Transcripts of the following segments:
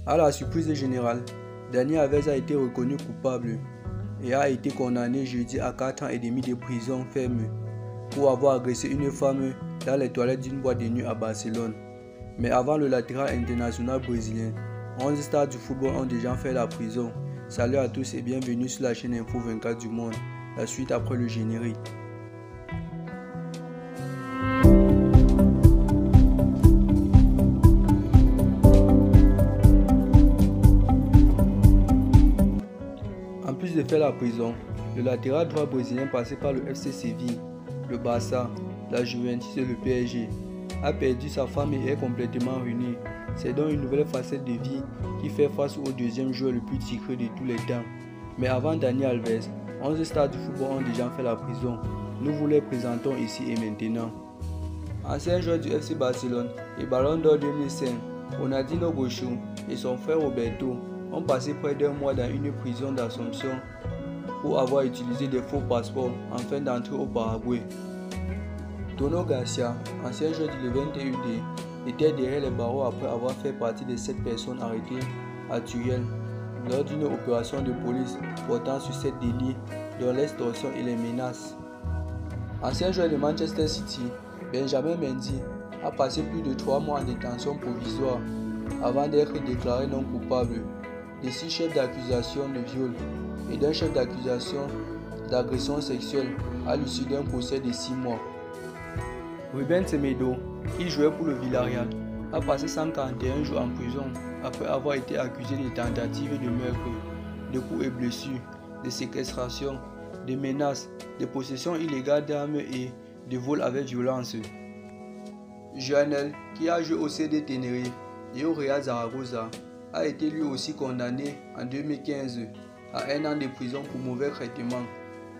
À la surprise générale, Dani Alves a été reconnu coupable et a été condamné jeudi à 4 ans et demi de prison ferme pour avoir agressé une femme dans les toilettes d'une boîte de nuit à Barcelone. Mais avant le latéral international brésilien, 11 stars du football ont déjà fait la prison. Salut à tous et bienvenue sur la chaîne Info 24 du Monde. La suite après le générique. En plus de faire la prison, le latéral droit brésilien passé par le FC Séville, le Barça, la Juventus et le PSG a perdu sa femme et est complètement ruiné. C'est donc une nouvelle facette de vie qui fait face au deuxième joueur le plus titré de tous les temps. Mais avant Dani Alves, 11 stars du football ont déjà fait la prison. Nous vous les présentons ici et maintenant. Ancien joueur du FC Barcelone et Ballon d'Or 2005, Ronaldinho Gaúcho et son frère Roberto ont passé près d'un mois dans une prison d'Assomption pour avoir utilisé des faux passeports afin d'entrer au Paraguay. Tono Garcia, ancien joueur du Levante UD, était derrière les barreaux après avoir fait partie des 7 personnes arrêtées à Turin lors d'une opération de police portant sur 7 délits dont l'extorsion et les menaces. Ancien joueur de Manchester City, Benjamin Mendy a passé plus de 3 mois en détention provisoire avant d'être déclaré non coupable de 6 chefs d'accusation de viol et d'un chef d'accusation d'agression sexuelle à l'issue d'un procès de 6 mois. Rubén Semedo, qui jouait pour le Villarreal, a passé 141 jours en prison après avoir été accusé de tentatives de meurtre, de coups et blessures, de séquestration, de menaces, de possession illégale d'armes et de vol avec violence. Joanel, qui a joué au CD Tenerife et au Real Zaragoza, a été lui aussi condamné en 2015 à 1 an de prison pour mauvais traitement.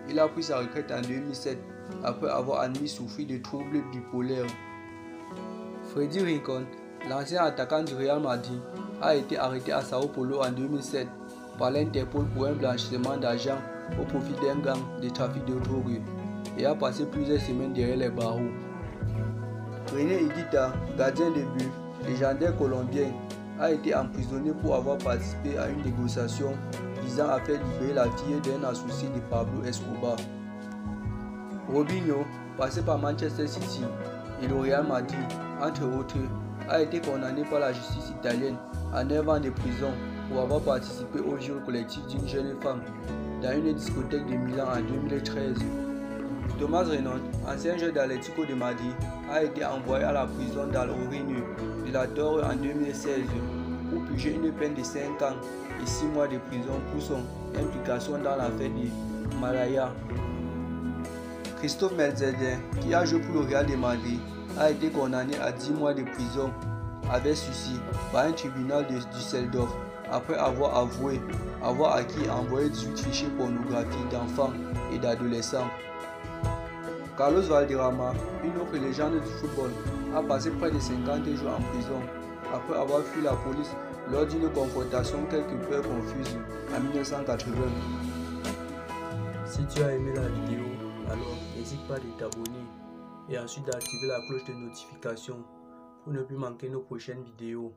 Il a pris sa retraite en 2007 après avoir admis souffrir de troubles bipolaires. Freddy Rincón, l'ancien attaquant du Real Madrid, a été arrêté à Sao Paulo en 2007 par l'Interpol pour un blanchiment d'argent au profit d'un gang de trafic de drogue et a passé plusieurs semaines derrière les barreaux. René Higuita, gardien de but, légendaire colombien, a été emprisonné pour avoir participé à une négociation visant à faire libérer la fille d'un associé de Pablo Escobar. Robinho, passé par Manchester City et le Real Madrid, entre autres, a été condamné par la justice italienne à 9 ans de prison pour avoir participé au viol collectif d'une jeune femme dans une discothèque de Milan en 2013. Thomas Reynolds, ancien joueur d'Atlético de Madrid, a été envoyé à la prison d'Al-Horriño de la Torre en 2016 pour purger une peine de 5 ans et 6 mois de prison pour son implication dans l'affaire de Malaya. Christophe Melzeder, qui a joué pour le Real de Madrid, a été condamné à 10 mois de prison avec sursis par un tribunal de Düsseldorf après avoir avoué avoir acquis et envoyé 18 fichiers pornographiques d'enfants et d'adolescents. Carlos Valderrama, une autre légende du football, a passé près de 50 jours en prison après avoir fui la police lors d'une confrontation quelque peu confuse en 1980. Si tu as aimé la vidéo, alors n'hésite pas de t'abonner et ensuite d'activer la cloche de notification pour ne plus manquer nos prochaines vidéos.